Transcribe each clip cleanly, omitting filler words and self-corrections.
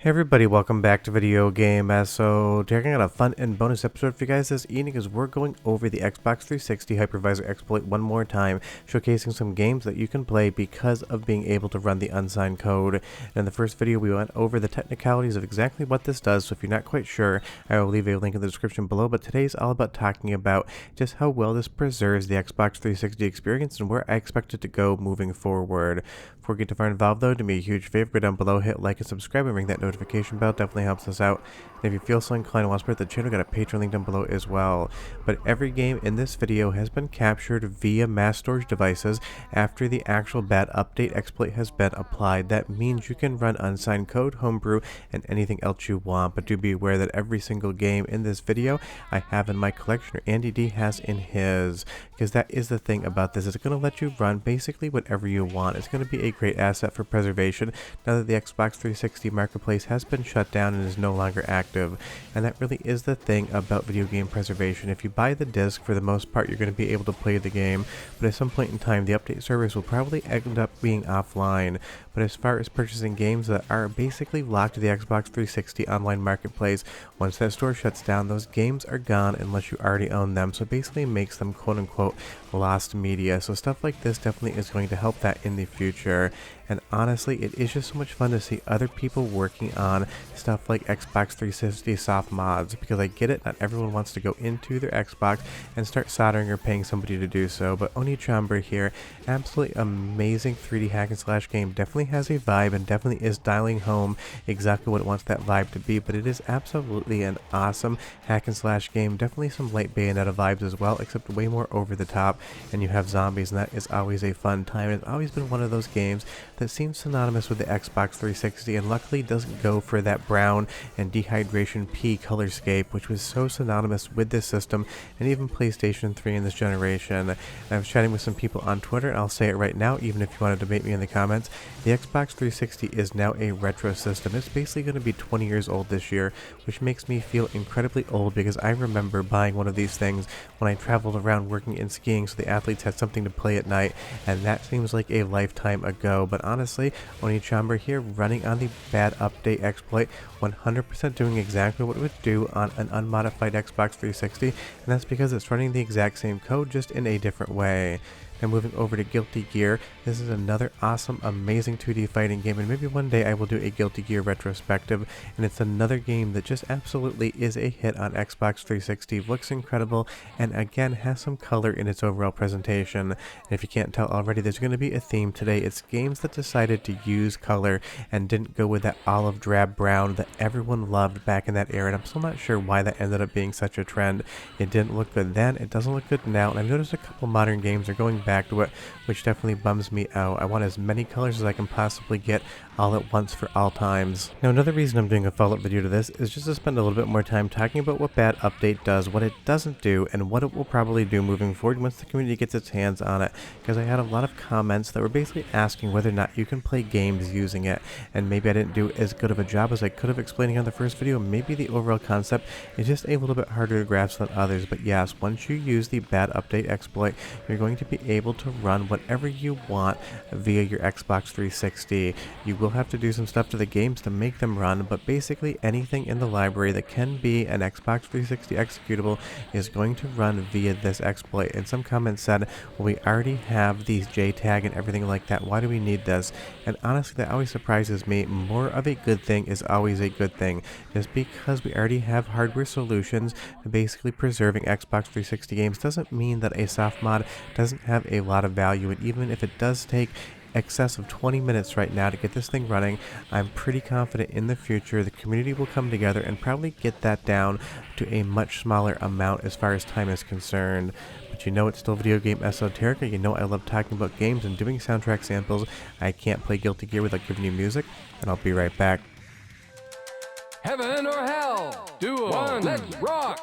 Hey everybody, welcome back to Video Game. So taking out a fun and bonus episode for you guys this evening as we're going over the Xbox 360 Hypervisor exploit one more time, showcasing some games that you can play because of being able to run the unsigned code. In the first video we went over the technicalities of exactly what this does, so if you're not quite sure, I will leave a link in the description below, but today's all about talking about just how well this preserves the Xbox 360 experience and where I expect it to go moving forward. Before we get too far involved though, do me a huge favor, go down below, hit like and subscribe and ring that notification bell, definitely helps us out. And if you feel so inclined and want to support the channel, got a Patreon link down below as well. But every game in this video has been captured via mass storage devices after the actual bad update exploit has been applied. That means you can run unsigned code, homebrew, and anything else you want. But do be aware that every single game in this video I have in my collection or Andy D has in his. Because that is the thing about this. It's going to let you run basically whatever you want. It's going to be a great asset for preservation now that the Xbox 360 marketplace has been shut down and is no longer active. And that really is the thing about video game preservation. If you buy the disc, for the most part you're going to be able to play the game, but at some point in time the update service will probably end up being offline. But as far as purchasing games that are basically locked to the Xbox 360 online marketplace, once that store shuts down, those games are gone unless you already own them. So it basically makes them quote unquote lost media. So stuff like this definitely is going to help that in the future. And honestly, it is just so much fun to see other people working on stuff like Xbox 360 soft mods, because I get it, not everyone wants to go into their Xbox and start soldering or paying somebody to do so. But Onichamber here, absolutely amazing 3D hack and slash game, definitely has a vibe and definitely is dialing home exactly what it wants that vibe to be. But it is absolutely an awesome hack and slash game, definitely some light Bayonetta vibes as well, except way more over the top, and you have zombies, and that is always a fun time. It's always been one of those games that seems synonymous with the Xbox 360 and luckily doesn't go for that brown and dehydration P color scape, which was so synonymous with this system and even PlayStation 3 in this generation. And I was chatting with some people on Twitter, and I'll say it right now, even if you want to debate me in the comments, the Xbox 360 is now a retro system. It's basically going to be 20 years old this year, which makes me feel incredibly old because I remember buying one of these things when I traveled around working and skiing so the athletes had something to play at night, and that seems like a lifetime ago. But honestly, Onichamber here running on the bad update exploit, 100% doing exactly what it would do on an unmodified Xbox 360, and that's because it's running the exact same code, just in a different way. And moving over to Guilty Gear, this is another awesome, amazing 2D fighting game, and maybe one day I will do a Guilty Gear retrospective, and it's another game that just absolutely is a hit on Xbox 360, looks incredible, and again has some color in its overall presentation. And if you can't tell already, there's going to be a theme today. It's games that decided to use color and didn't go with that olive drab brown that everyone loved back in that era, and I'm still not sure why that ended up being such a trend. It didn't look good then, it doesn't look good now, and I've noticed a couple modern games are going back to it, which definitely bums me out. I want as many colors as I can possibly get all at once for all times. Now another reason I'm doing a follow-up video to this is just to spend a little bit more time talking about what bad update does, what it doesn't do, and what it will probably do moving forward once the community gets its hands on it, because I had a lot of comments that were basically asking whether or not you can play games using it, and maybe I didn't do as good of a job as I could have explaining on the first video. Maybe the overall concept is just a little bit harder to grasp than others, but yes, once you use the bad update exploit, you're going to be able to run whatever you want via your Xbox 360. You will have to do some stuff to the games to make them run, but basically anything in the library that can be an Xbox 360 executable is going to run via this exploit. And some comments said, well, we already have these JTAG and everything like that, why do we need this? And honestly, that always surprises me. More of a good thing is always a good thing. Just because we already have hardware solutions to basically preserving Xbox 360 games doesn't mean that a soft mod doesn't have a lot of value. And even if it does take excess of 20 minutes right now to get this thing running, I'm pretty confident in the future the community will come together and probably get that down to a much smaller amount as far as time is concerned. But you know, it's still Video Game Esoterica. You know I love talking about games and doing soundtrack samples. I can't play Guilty Gear without giving you music, and I'll be right back. Heaven or hell? Duo. One. Let's rock.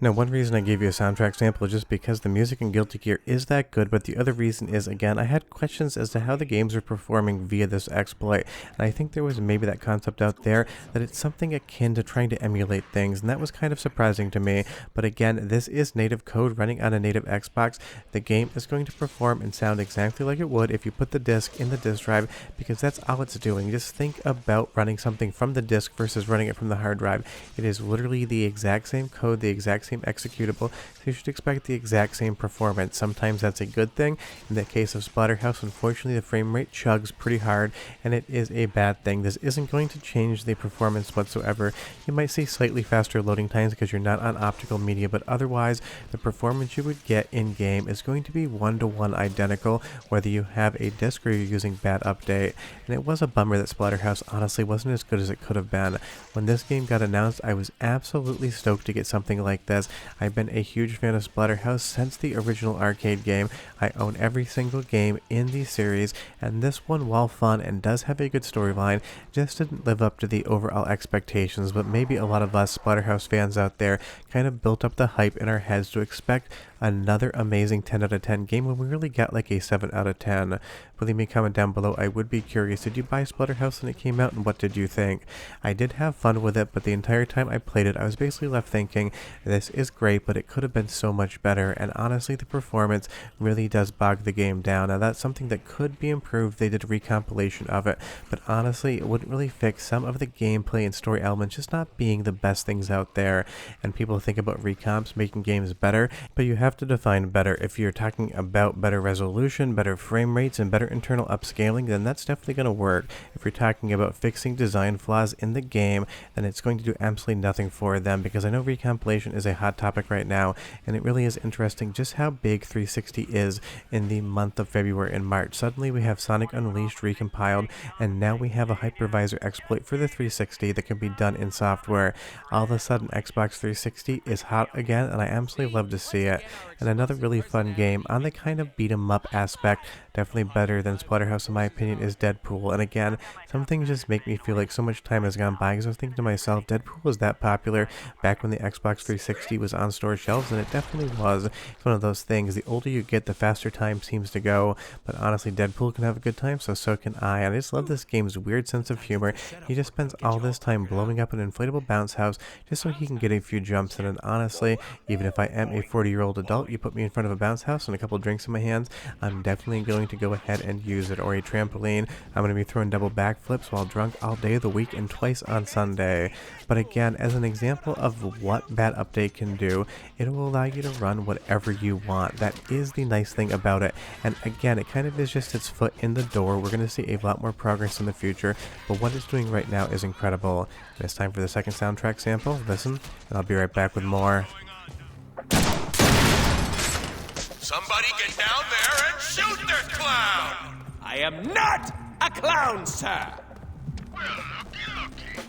Now, one reason I gave you a soundtrack sample is just because the music in Guilty Gear is that good, but the other reason is, again, I had questions as to how the games are performing via this exploit, and I think there was maybe that concept out there that it's something akin to trying to emulate things, and that was kind of surprising to me. But again, this is native code running on a native Xbox. The game is going to perform and sound exactly like it would if you put the disc in the disc drive, because that's all it's doing. Just think about running something from the disc versus running it from the hard drive. It is literally the exact same code, the exact same executable, so you should expect the exact same performance. Sometimes that's a good thing. In the case of Splatterhouse, unfortunately the frame rate chugs pretty hard, and it is a bad thing. This isn't going to change the performance whatsoever. You might see slightly faster loading times because you're not on optical media, but otherwise the performance you would get in game is going to be one-to-one identical whether you have a disc or you're using badupdate. And it was a bummer that Splatterhouse honestly wasn't as good as it could have been. When this game got announced, I was absolutely stoked to get something like this. I've been a huge fan of Splatterhouse since the original arcade game. I own every single game in the series, and this one, while fun and does have a good storyline, just didn't live up to the overall expectations. But maybe a lot of us Splatterhouse fans out there kind of built up the hype in our heads to expect another amazing 10 out of 10 game when we really got like a 7 out of 10. But leave me a comment down below. I would be curious, did you buy Splatterhouse when it came out, and what did you think? I did have fun with it, but the entire time I played it, I was basically left thinking, this is great, but it could have been so much better. And honestly, the performance really does bog the game down. Now that's something that could be improved. They did a recompilation of it, but honestly, it wouldn't really fix some of the gameplay and story elements just not being the best things out there. And people think about recomps making games better, but you have to define better. If you're talking about better resolution, better frame rates, and better internal upscaling, then that's definitely going to work. If you're talking about fixing design flaws in the game, then it's going to do absolutely nothing for them, because I know recompilation is a hot topic right now, and it really is interesting just how big 360 is in the month of February and March. Suddenly we have Sonic Unleashed recompiled, and now we have a Hypervisor exploit for the 360 that can be done in software. All of a sudden Xbox 360 is hot again, and I absolutely love to see it. And another really fun game on the kind of beat 'em up aspect, definitely better than Splatterhouse in my opinion, is Deadpool. And again, some things just make me feel like so much time has gone by, because I was thinking to myself, Deadpool was that popular back when the Xbox 360 was on store shelves, and it definitely was. It's one of those things, the older you get, the faster time seems to go, but honestly, Deadpool can have a good time, so can I. And I just love this game's weird sense of humor. He just spends all this time blowing up an inflatable bounce house just so he can get a few jumps in, and honestly, even if I am a 40-year-old adult, you put me in front of a bounce house and a couple drinks in my hands, I'm definitely going to go ahead and use it. Or a trampoline, I'm going to be throwing double backflips while drunk all day of the week and twice on Sunday. But again, as an example of what badupdate can do, it will allow you to run whatever you want. That is the nice thing about it. And again, it kind of is just its foot in the door. We're going to see a lot more progress in the future, but what it's doing right now is incredible. And it's time for the second soundtrack sample. Listen, and I'll be right back with more. Somebody get down there and shoot that clown! I am not a clown, sir! Well, looky.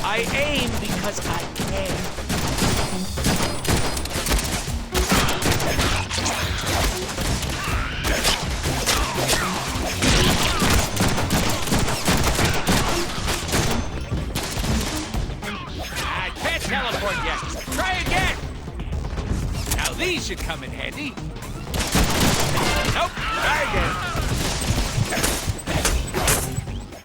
I aim because I can. I can't teleport yet. Try again! Now these should come in handy. Nope, try again.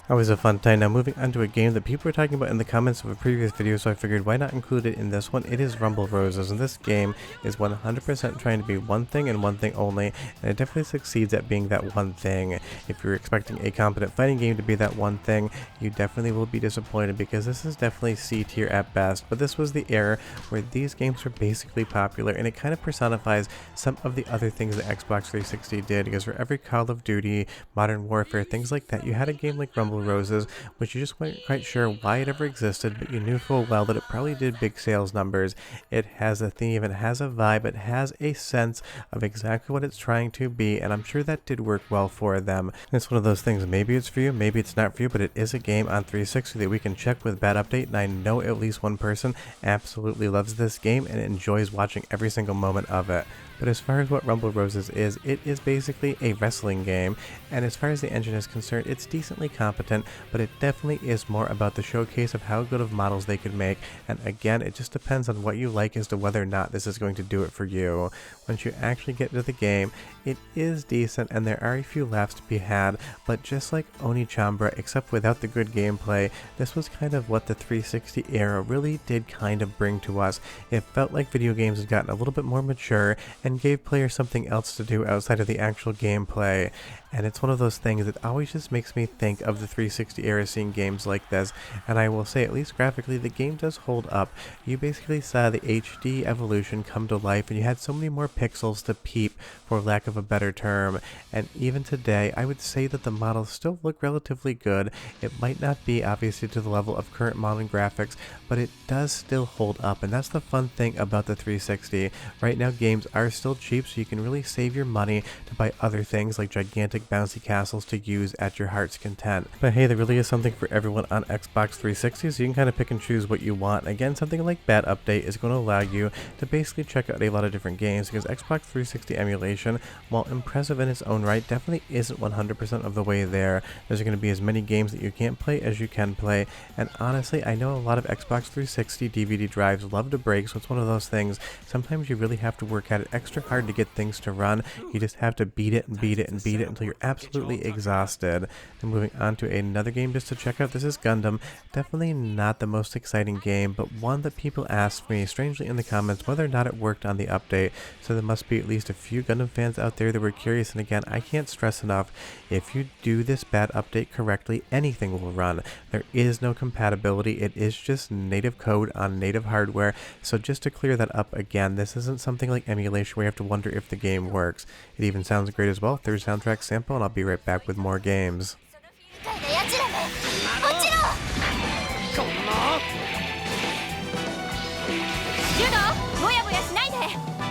Always a fun time. Now moving on to a game that people were talking about in the comments of a previous video, so I figured why not include it in this one. It is Rumble Roses, and this game is 100% trying to be one thing and one thing only, and it definitely succeeds at being that one thing. If you're expecting a competent fighting game to be that one thing, you definitely will be disappointed, because this is definitely C tier at best. But this was the era where these games were basically popular, and it kind of personifies some of the other things that Xbox 360 did, because for every Call of Duty, Modern Warfare, things like that, you had a game like Rumble Rumble Roses, which you just weren't quite sure why it ever existed, but you knew full well that it probably did big sales numbers. It has a theme, it has a vibe, it has a sense of exactly what it's trying to be, and I'm sure that did work well for them. It's one of those things, maybe it's for you, maybe it's not for you, but it is a game on 360 that we can check with badupdate, and I know at least one person absolutely loves this game and enjoys watching every single moment of it. But as far as what Rumble Roses is, it is basically a wrestling game, and as far as the engine is concerned, it's decently competent, but it definitely is more about the showcase of how good of models they could make, and again, it just depends on what you like as to whether or not this is going to do it for you. Once you actually get into the game, it is decent, and there are a few laughs to be had, but just like Oni Chambra, except without the good gameplay, this was kind of what the 360 era really did kind of bring to us. It felt like video games had gotten a little bit more mature, and gave players something else to do outside of the actual gameplay. And it's one of those things that always just makes me think of the 360 era seeing games like this, and I will say, at least graphically, the game does hold up. You basically saw the HD evolution come to life, and you had so many more pixels to peep, for lack of a better term, and even today, I would say that the models still look relatively good. It might not be, obviously, to the level of current modern graphics, but it does still hold up, and that's the fun thing about the 360. Right now, games are still cheap, so you can really save your money to buy other things like gigantic bouncy castles to use at your heart's content. But hey, there really is something for everyone on Xbox 360, so you can kind of pick and choose what you want. Again, something like badupdate is going to allow you to basically check out a lot of different games, because Xbox 360 emulation, while impressive in its own right, definitely isn't 100% of the way there. There's going to be as many games that you can't play as you can play, and honestly, I know a lot of Xbox 360 DVD drives love to break, so it's one of those things. Sometimes you really have to work at it extra hard to get things to run. You just have to beat it and beat it and beat it until you're absolutely exhausted. And moving on to another game just to check out, this is Gundam. Definitely not the most exciting game, but one that people asked me strangely in the comments whether or not it worked on the update, so there must be at least a few Gundam fans out there that were curious, and again, I can't stress enough, if you do this bad update correctly, anything will run. There is no compatibility, it is just native code on native hardware, so just to clear that up again, this isn't something like emulation where you have to wonder if the game works. It even sounds great as well. Third soundtrack sample, and I'll be right back with more games.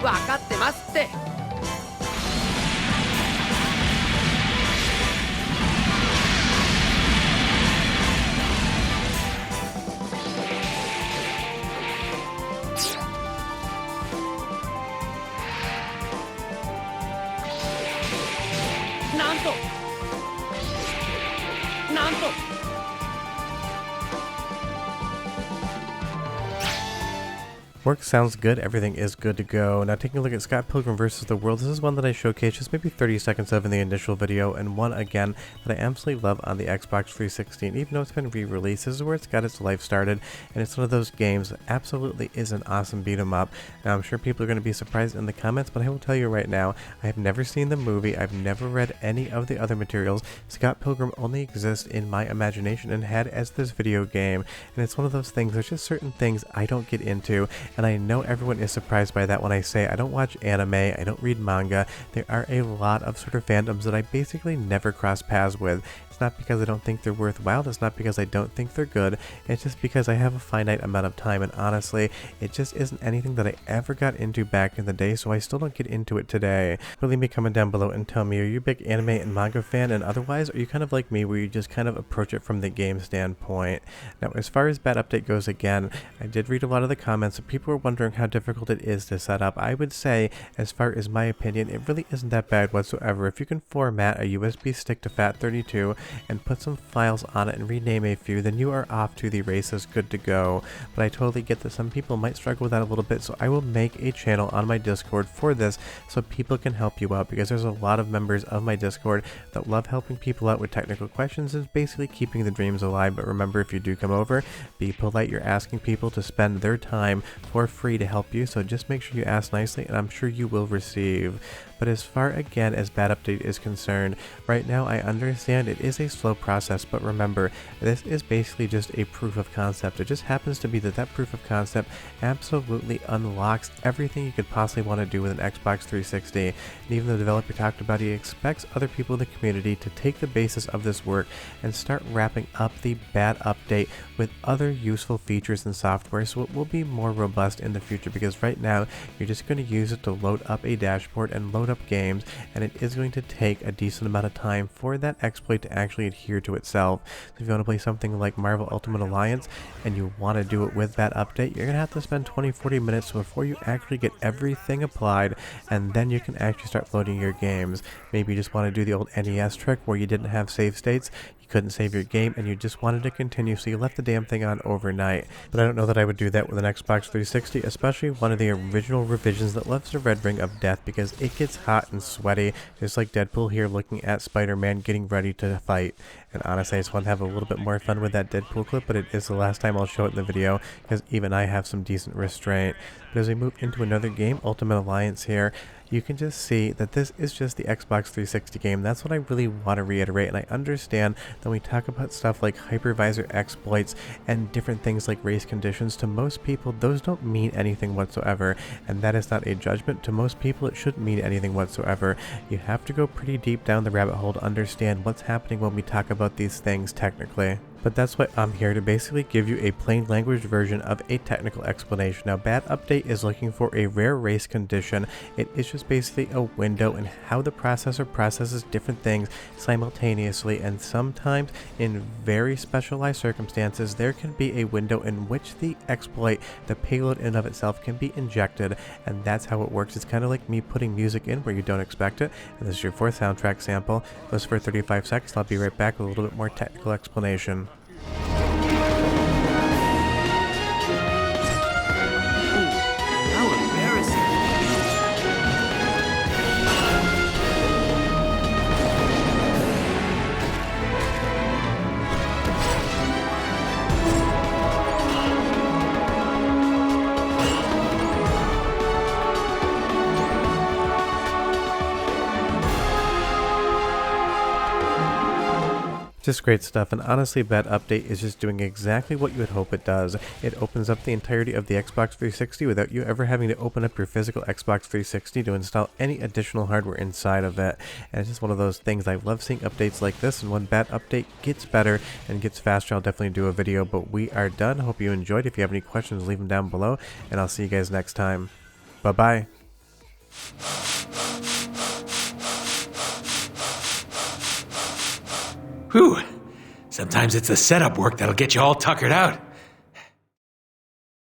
わかってますって。なんと Work sounds good, everything is good to go. Now taking a look at Scott Pilgrim vs. the World, this is one that I showcased just maybe 30 seconds of in the initial video, and one again that I absolutely love on the Xbox 360, and even though it's been re-released, this is where it's got its life started, and it's one of those games that absolutely is an awesome beat 'em up. Now I'm sure people are going to be surprised in the comments, but I will tell you right now, I have never seen the movie, I've never read any of the other materials. Scott Pilgrim only exists in my imagination and had as this video game, and it's one of those things, there's just certain things I don't get into, and I know everyone is surprised by that when I say I don't watch anime, I don't read manga. There are a lot of sort of fandoms that I basically never cross paths with. It's not because I don't think they're worthwhile, it's not because I don't think they're good, it's just because I have a finite amount of time, and honestly, it just isn't anything that I ever got into back in the day, so I still don't get into it today. But leave me a comment down below and tell me, are you a big anime and manga fan, and otherwise, are you kind of like me where you just kind of approach it from the game standpoint? Now, as far as bad update goes, again, I did read a lot of the comments, so people were wondering how difficult it is to set up. I would say, as far as my opinion, it really isn't that bad whatsoever. If you can format a USB stick to FAT32 and put some files on it and rename a few, then you are off to the races, good to go. But I totally get that some people might struggle with that a little bit, so I will make a channel on my Discord for this so people can help you out, because there's a lot of members of my Discord that love helping people out with technical questions and basically keeping the dreams alive. But remember, if you do come over, be polite, you're asking people to spend their time for free to help you, so just make sure you ask nicely and I'm sure you will receive. But as far again as bad update is concerned, right now I understand it is is a slow process, but remember, this is basically just a proof of concept. It just happens to be that that proof of concept absolutely unlocks everything you could possibly want to do with an Xbox 360. And even the developer talked about he expects other people in the community to take the basis of this work and start wrapping up the bad update with other useful features and software, so it will be more robust in the future, because right now you're just going to use it to load up a dashboard and load up games, and it is going to take a decent amount of time for that exploit to actually adhere to itself. So if you want to play something like Marvel Ultimate Alliance and you want to do it with that update, you're going to have to spend 20-40 minutes before you actually get everything applied, and then you can actually start loading your games. Maybe you just want to do the old NES trick where you didn't have save states, couldn't save your game, and you just wanted to continue, so you left the damn thing on overnight. But I don't know that I would do that with an Xbox 360, especially one of the original revisions that left the red ring of death, because it gets hot and sweaty, just like Deadpool here looking at Spider-Man getting ready to fight. And honestly, I just want to have a little bit more fun with that Deadpool clip, but it is the last time I'll show it in the video, because even I have some decent restraint. But as we move into another game, Ultimate Alliance here, you can just see that this is just the Xbox 360 game. That's what I really want to reiterate, and I understand that when we talk about stuff like hypervisor exploits and different things like race conditions, to most people those don't mean anything whatsoever, and that is not a judgment. To most people it shouldn't mean anything whatsoever. You have to go pretty deep down the rabbit hole to understand what's happening when we talk about these things technically. But that's why I'm here, to basically give you a plain language version of a technical explanation. Now, Bad Update is looking for a rare race condition. It is just basically a window in how the processor processes different things simultaneously, and sometimes in very specialized circumstances there can be a window in which the exploit, the payload in of itself, can be injected, and that's how it works. It's kind of like me putting music in where you don't expect it, and this is your fourth soundtrack sample. Goes for 35 seconds. I'll be right back with a little bit more technical explanation. Just great stuff, and honestly, Bad Update is just doing exactly what you would hope it does. It opens up the entirety of the Xbox 360 without you ever having to open up your physical Xbox 360 to install any additional hardware inside of it. And it's just one of those things. I love seeing updates like this, and when Bad Update gets better and gets faster, I'll definitely do a video. But we are done. Hope you enjoyed. If you have any questions, leave them down below, and I'll see you guys next time. Bye-bye. Whew. Sometimes it's the setup work that'll get you all tuckered out.